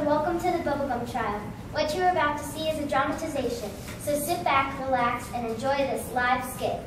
and welcome to the Bubblegum Trial. What you are about to see is a dramatization, so sit back, relax, and enjoy this live skit.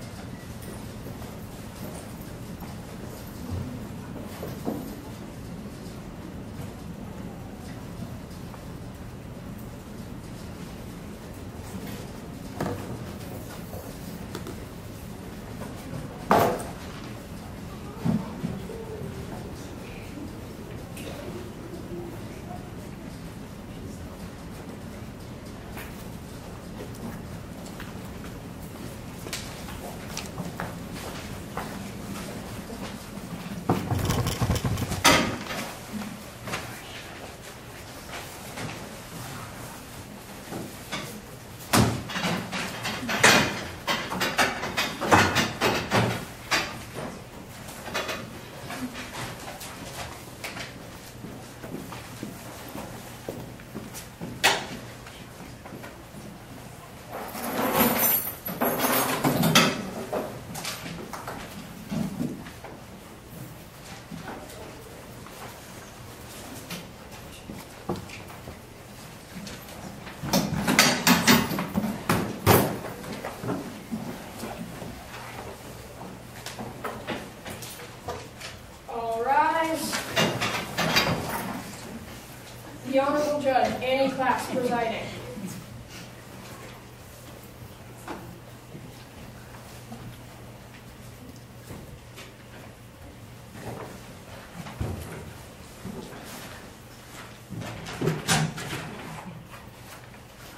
The Honorable Judge, Annie Class, presiding.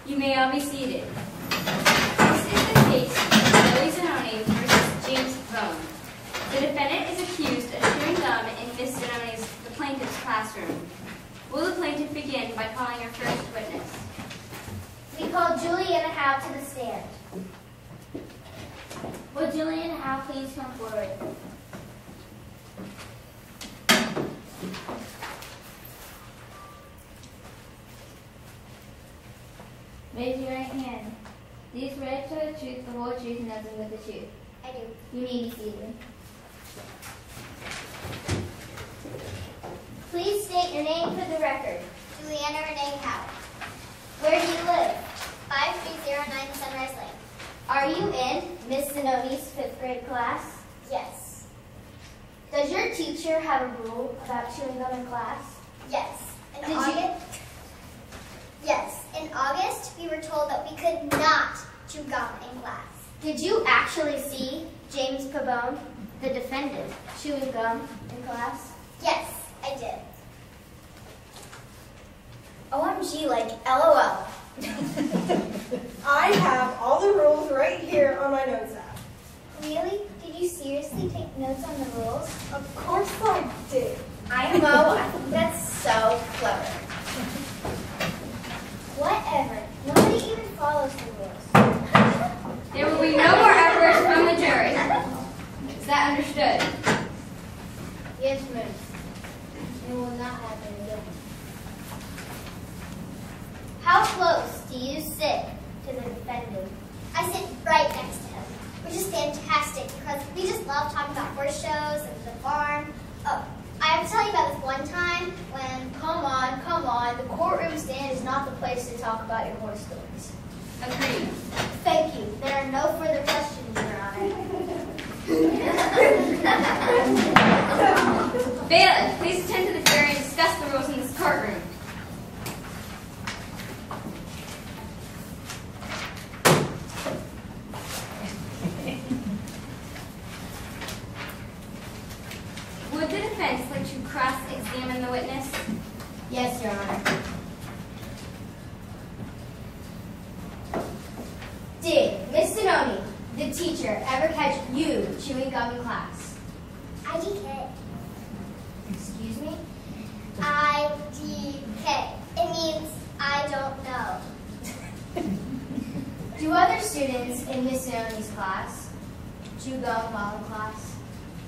You may all be seated. This is the case of Billy Zanoni versus James Bone. The defendant is accused of chewing gum in Miss Zanoni's, the plaintiff's, classroom. Will the plaintiff begin by calling her first witness? We call Juliana Howe to the stand. Will Juliana Howe please come forward? Raise your right hand. Do you swear to tell the truth, the whole truth, and nothing but the truth? I do. You may be seated. Please state your name for the record. Juliana Renee Howe. Where do you live? 5309 Sunrise Lane. Are you in Miss Zanoni's 5th grade class? Yes. Does your teacher have a rule about chewing gum in class? Yes. Yes. In August, we were told that we could not chew gum in class. Did you actually see James Pabone, the defendant, chewing gum in class? Yes, I did. OMG, like LOL. I have all the rules right here on my notes app. Really? Did you seriously take notes on the rules? Of course I did. IMO, I think that's so clever. Whatever. Nobody even follows the rules. There will be no more efforts from the jury. Is that understood? Yes, ma'am. It will not happen again. How close do you sit to the defendant? I sit right next to him, which is fantastic because we just love talking about horse shows and the farm. Oh, I have to tell you about this one time when... Come on. The courtroom stand is not the place to talk about your horse stories. Agreed. Thank you. There are no further questions, Your Honor. Bailiff, please attend to the jury and discuss the rules in this courtroom. Would the defense like to cross-examine the witness? Yes, Your Honor. Did Miss Zanoni, the teacher, ever catch you chewing gum in class? IDK. Excuse me? IDK. It means I don't know. Do other students in Miss Zanoni's class chew gum while in class?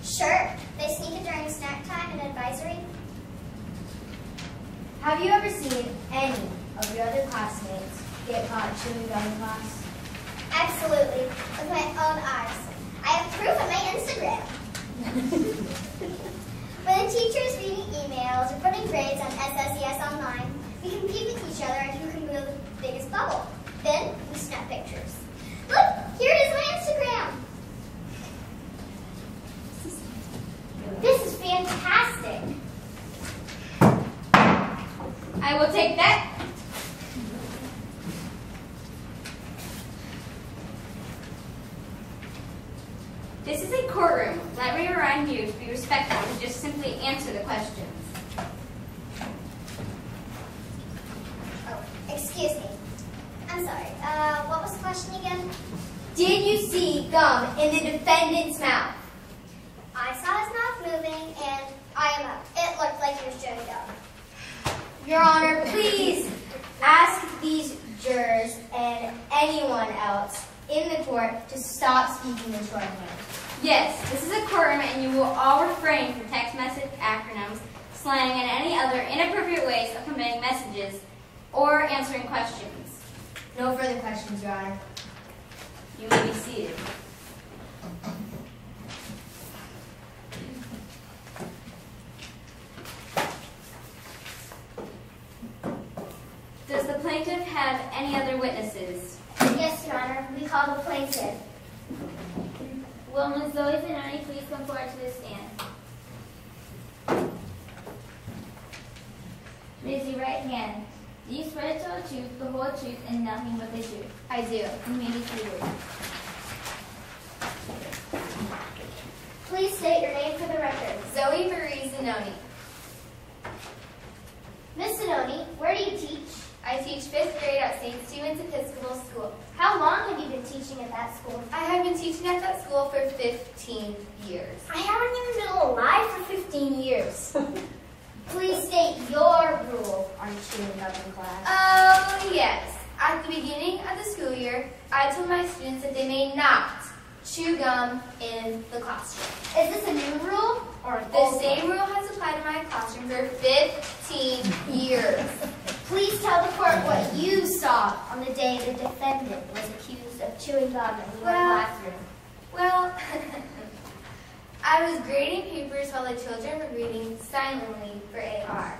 Sure. They sneak it during snack time and advisory. Have you ever seen any of your other classmates get caught chewing gum in class? Absolutely. With my own eyes. I have proof on my Instagram. When the teacher is reading emails or putting grades on SSES Online, we can bubble. Then we snap pictures. Look, here it is on Instagram. This is fantastic. I will take that. This is a courtroom. Let me remind you to be respectful and just simply answer the questions. Oh, excuse me. I'm sorry. What was the question again? Did you see gum in the defendant's mouth? I saw his mouth moving, and it looked like he was chewing gum. Your Honor, please ask these jurors and anyone else in the court to stop speaking in shorthand. Yes, this is a courtroom and you will all refrain from text message acronyms, slang, and any other inappropriate ways of conveying messages or answering questions. No further questions, Your Honor. You may be seated. Does the plaintiff have any other witnesses? Yes, Your Honor. We call the plaintiff. Will Ms. Zoe Zanoni please come forward to the stand? Raise your right hand. Do you swear to tell the truth, the whole truth, and nothing but the truth? I do. You may be seated. Please state your name for the record. Zoe Marie Zanoni. Miss Zanoni, where do you teach? I teach 5th grade at St. Stephen's Episcopal School. How long have you been teaching at that school? I have been teaching at that school for 15 years. I haven't even been alive for 15 years. Please state your rule on chewing gum in class. Oh, yes. At the beginning of the school year, I told my students that they may not chew gum in the classroom. Is this a new rule or an The old same one? rule has applied in my classroom for 15 years. Please tell the court what you saw on the day the defendant was accused of chewing gum in your classroom. Well, I was grading papers while the children were reading silently for AR.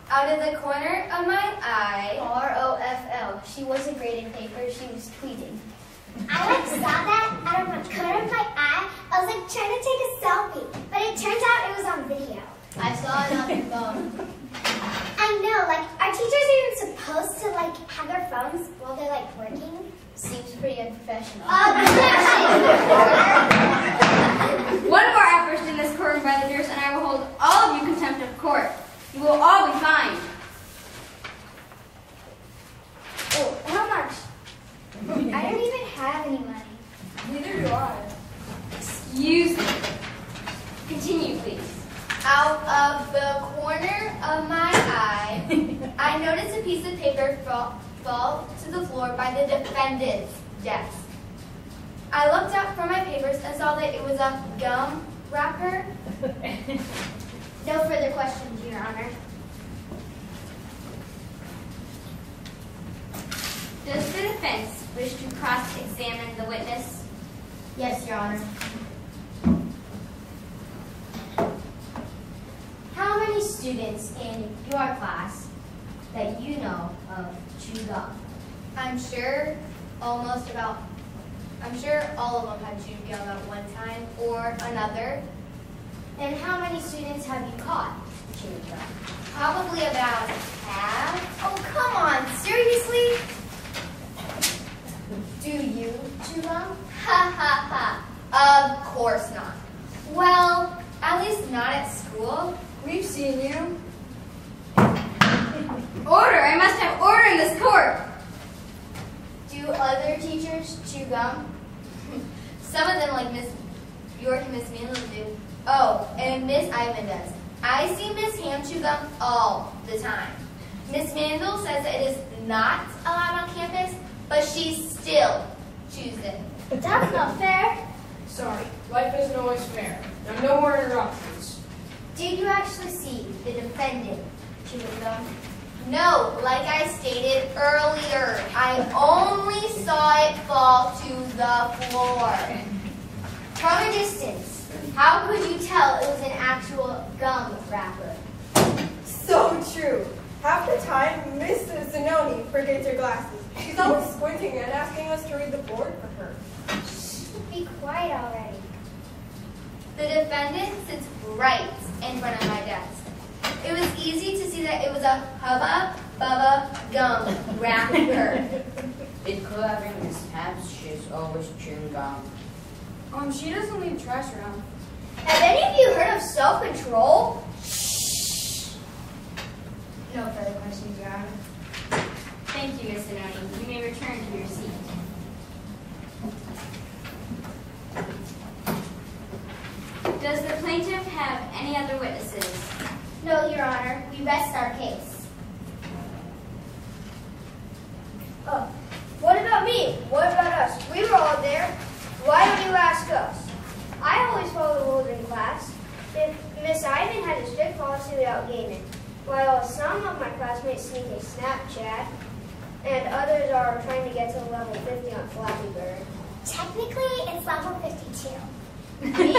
Out of the corner of my eye, ROFL. She wasn't grading papers, she was tweeting. I saw that out of the corner of my eye. I was trying to take a selfie, but it turns out it was on video. I saw it on your phone. I know, are teachers even supposed to have their phones while they're working? Seems pretty unprofessional. One more outburst in this courtroom by the jurors and I will hold all of you contempt of court. You will all be fined. Oh, how much? I don't even have any money. Neither do I. Excuse me. Continue, please. Out of the corner of my eye, I noticed a piece of paper fall to the floor by the defendant's desk. I looked up from my papers and saw that it was a gum wrapper. No further questions, Your Honor. Does the defense wish to cross-examine the witness? Yes, Your Honor. How many students in your class that you know of chew gum? I'm sure all of them had chewed gum at one time or another. And how many students have you caught chewing gum? Probably about half. Oh, come on, seriously? Do you chew gum? Ha ha ha. Of course not. Well, at least not at school. We've seen you. Order! I must have order in this court! Do other teachers chew gum? Some of them, like Miss York and Miss Mandel, do. Oh, and Miss Ivan does. I see Miss Ham chew gum all the time. Miss Mandel says that it is not allowed on campus, but she still chews it. That's not fair. Sorry, life isn't always fair. Now, no more interruptions. Did you actually see the defendant chewing gum? No, like I stated earlier, I only saw it fall to the floor. From a distance, how could you tell it was an actual gum wrapper? So true. Half the time, Miss Zanoni forgets her glasses. She's always squinting and asking us to read the board for her. Be quiet already. The defendant sits right in front of my desk. It was easy to see that it was a Hubba Bubba Gum wrapper. It could have been mishaps. She's always chewing gum. She doesn't leave trash around. Have any of you heard of self-control? No further questions, Your Honor. Thank you, Miss Zanoni. You may return to your seat. Does the plaintiff have any other witnesses? No, Your Honor. We rest our case. Oh, what about me? What about us? We were all there. Why don't you ask us? I always follow the rules in class. If Miss Ivan had a strict policy without gaming, while some of my classmates sneak a Snapchat, and others are trying to get to level 50 on Flappy Bird. Technically, it's level 52. Me?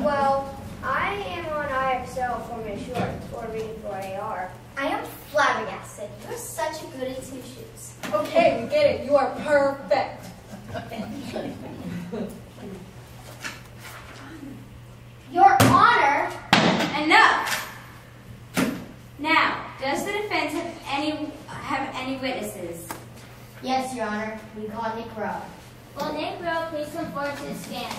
Well, I am on IXL for Miss Short, or reading for AR. I am flabbergasted. You're such a goody two-shoes. Okay, we get it. You are perfect. Your Honor! Enough! Now, does the defense have any witnesses? Yes, Your Honor. We call Nick Rowe. Will Nick Rowe please come forward to the stand?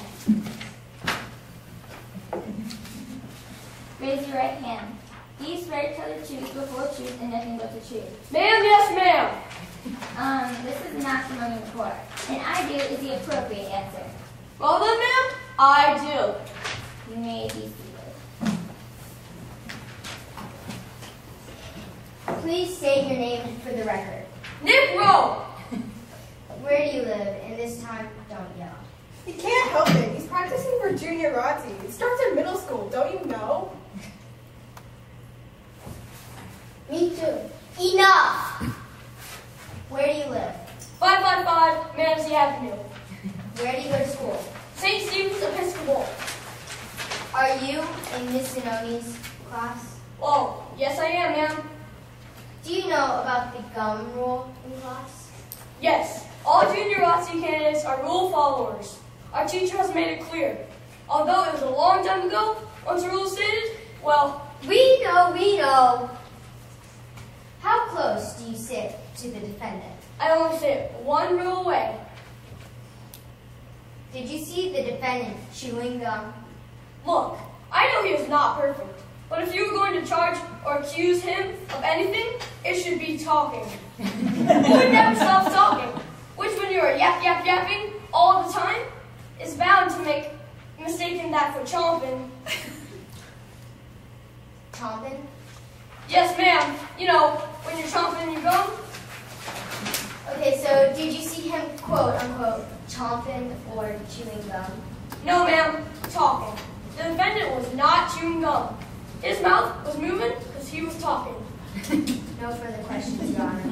Raise your right hand. Do you swear to tell the truth, the whole truth, and nothing but the truth? Ma'am, yes, ma'am. This is not testimony in court. And I do is the appropriate answer. Well then, ma'am, I do. You may be seated. Please state your name for the record. Nick Rowe. Where do you live? And this time, don't yell. He can't help it. He's practicing for junior ROTC. It starts in middle school. Don't you know? Me too. Enough! Where do you live? 555 Manzi Avenue. Where do you go to school? St. Stephen's Episcopal. Are you in Miss Zanoni's class? Oh, yes I am, ma'am. Do you know about the gum rule in class? Yes, all junior ROTC candidates are rule followers. Our teacher has made it clear. Although it was a long time ago, once the rule was stated, well, We know. How close do you sit to the defendant? I only sit one rule away. Did you see the defendant chewing gum? Look, I know he is not perfect, but if you were going to charge or accuse him of anything, it should be talking. Who would never stop talking? Which, when you are yapping all the time, is bound to make mistaking that for chomping. Chomping? Yes, ma'am. You know, when you're chomping your gum. Okay, so did you see him, quote unquote, chomping or chewing gum? No, ma'am. Talking. The defendant was not chewing gum. His mouth was moving because he was talking. No further questions, Your Honor.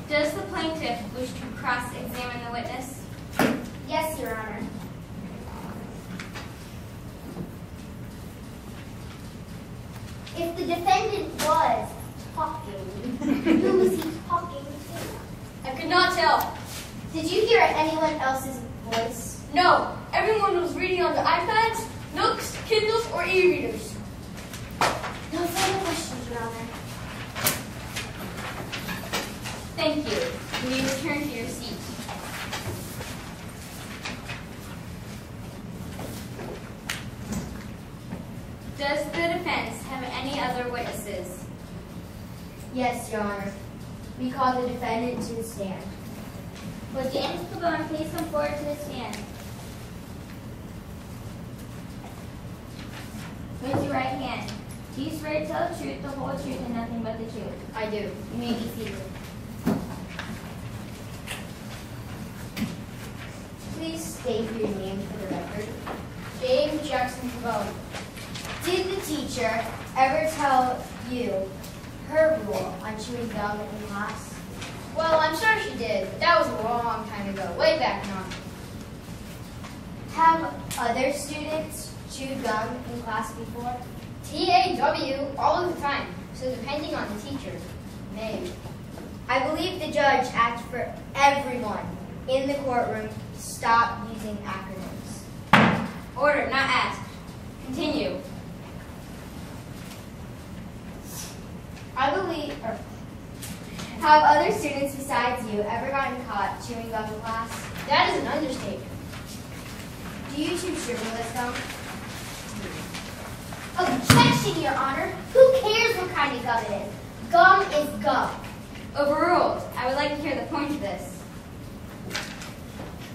Does the plaintiff wish to cross-examine the witness? Yes, Your Honor. If the defendant was talking, who was he talking to? I could not tell. Did you hear anyone else's voice? No, everyone was reading on the iPads, Nooks, Kindles, or e-readers. No further questions, Your Honor. Thank you. You may return to your seat. Does the defense have any other witnesses? Yes, Your Honor. We call the defendant to the stand. Will Janice Pavone please come forward to the stand? Raise your right hand. Do you swear to tell the truth, the whole truth, and nothing but the truth? I do. You may be seated. Please state your name for the record. James Jackson Pavone. Did the teacher ever tell you her rule on chewing gum in class? Well, I'm sure she did, but that was a long time ago, way back in Have other students chewed gum in class before? TAW all of the time, so depending on the teacher, maybe. I believe the judge asked for everyone in the courtroom to stop using acronyms. Order, not asked. Continue. Have other students besides you ever gotten caught chewing gum in class? That is an understatement. Do you chew sugarless gum? Objection, Your Honor. Who cares what kind of gum it is? Gum is gum. Overruled. I would like to hear the point of this.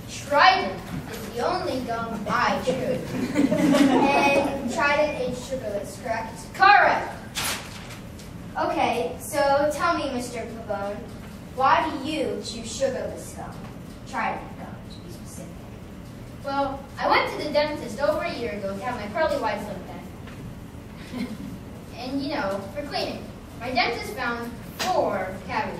Trident is the only gum I chew. And Trident is sugarless, correct? Correct. Okay, so tell me, Mr. Pavone, why do you chew sugarless gum? Trident gum, to be specific. Well, I went to the dentist over a year ago to have my pearly whites looked at. And you know, for cleaning. My dentist found 4 cavities.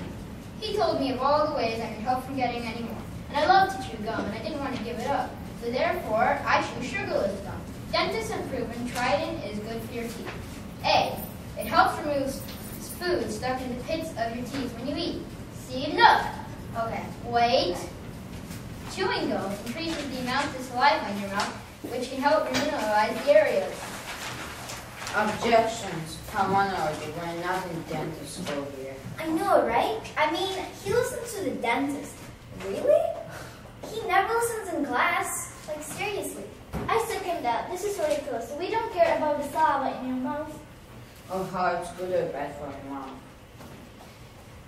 He told me of all the ways I could help from getting any more. And I love to chew gum, and I didn't want to give it up. So therefore, I chew sugarless gum. Dentists have proven Trident is good for your teeth. A, it helps remove food stuck in the pits of your teeth when you eat. See, look. Okay, wait. Chewing gum increases the amount of saliva in your mouth, which can help remineralize the areas. Objections. Come on, Archie. We're not in dentist school here. I know, right? I mean, he listens to the dentist. Really? He never listens in class. Like, seriously. I second that. This is ridiculous. We don't care about the saliva in your mouth. Oh, how it's good or bad for your mom.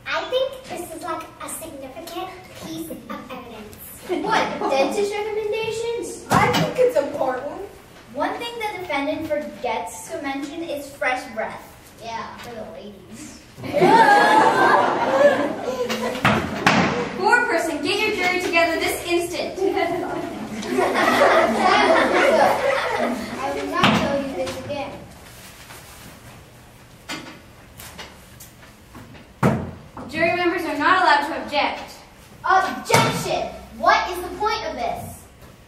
I think this is like a significant piece of evidence. What, dentist recommendations? I think it's important. One thing the defendant forgets to mention is fresh breath. Yeah, for the ladies. Poor person, get your jury together this instant. I will not tell you this again. Jury members are not allowed to object. Objection! What is the point of this?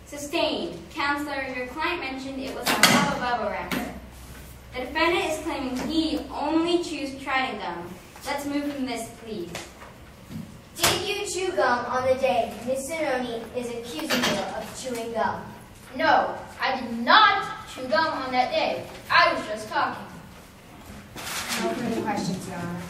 Sustained. Counselor, your client mentioned it was a Hubba Bubba wrapper. The defendant is claiming he only chews Trident gum. Let's move from this, please. Did you chew gum on the day Miss Zanoni is accusing you of chewing gum? No, I did not chew gum on that day. I was just talking. No further questions, Your Honor.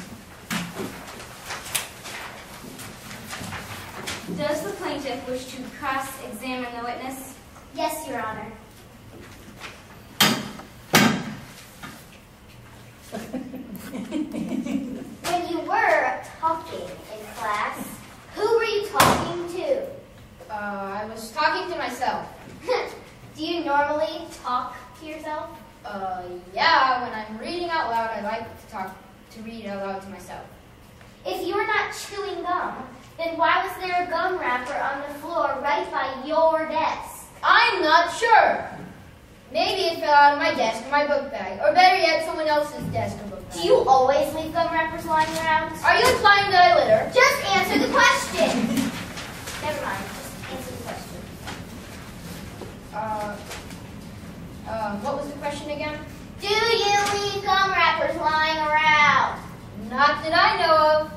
Does the plaintiff wish to cross-examine the witness? Yes, Your Honor. When you were talking in class, who were you talking to? I was talking to myself. Do you normally talk to yourself? Yeah, when I'm reading out loud, I like to read out loud to myself. If you were not chewing gum, then why was there a gum wrapper on the floor right by your desk? I'm not sure. Maybe it fell out of my desk or my book bag, or better yet, someone else's desk or book bag. Do you always leave gum wrappers lying around? Are you implying that I litter? Just answer the question. Never mind. Just answer the question. What was the question again? Do you leave gum wrappers lying around? Not that I know of.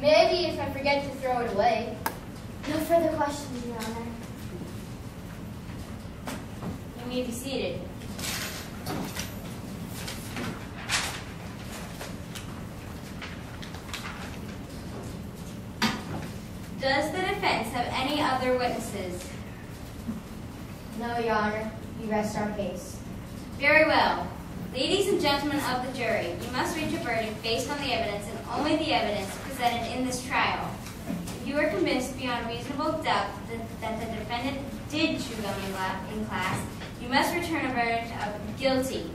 Maybe if I forget to throw it away. No further questions, Your Honor. You may be seated. Does the defense have any other witnesses? No, Your Honor. We rest our case. Very well. Ladies and gentlemen of the jury, you must reach a verdict based on the evidence and only the evidence presented in this trial. If you are convinced beyond reasonable doubt that the defendant did chew gum in class, you must return a verdict of guilty.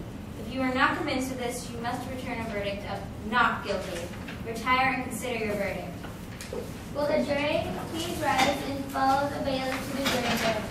If you are not convinced of this, you must return a verdict of not guilty. Retire and consider your verdict. Will the jury please rise and follow the bailiff to the jury room?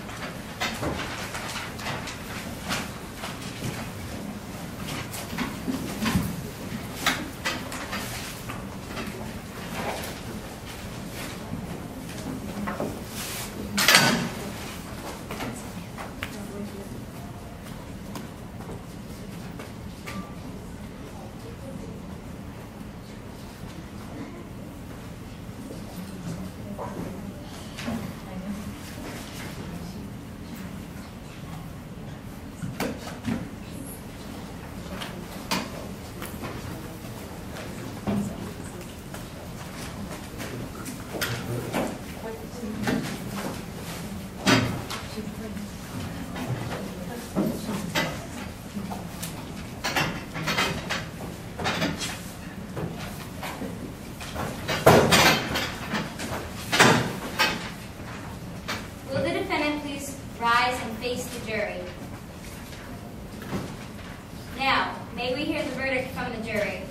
May we hear the verdict from the jury?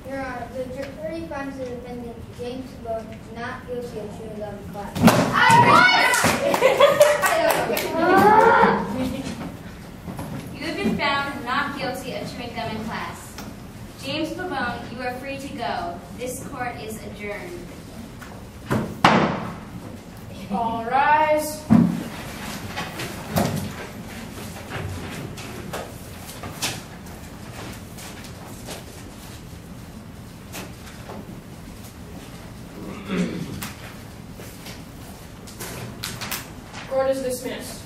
Your Honor, the jury finds the defendant James Bone not guilty of chewing gum in class. You have been found not guilty of chewing gum in class. James Pavone, you are free to go. This court is adjourned. All rise. Court is dismissed.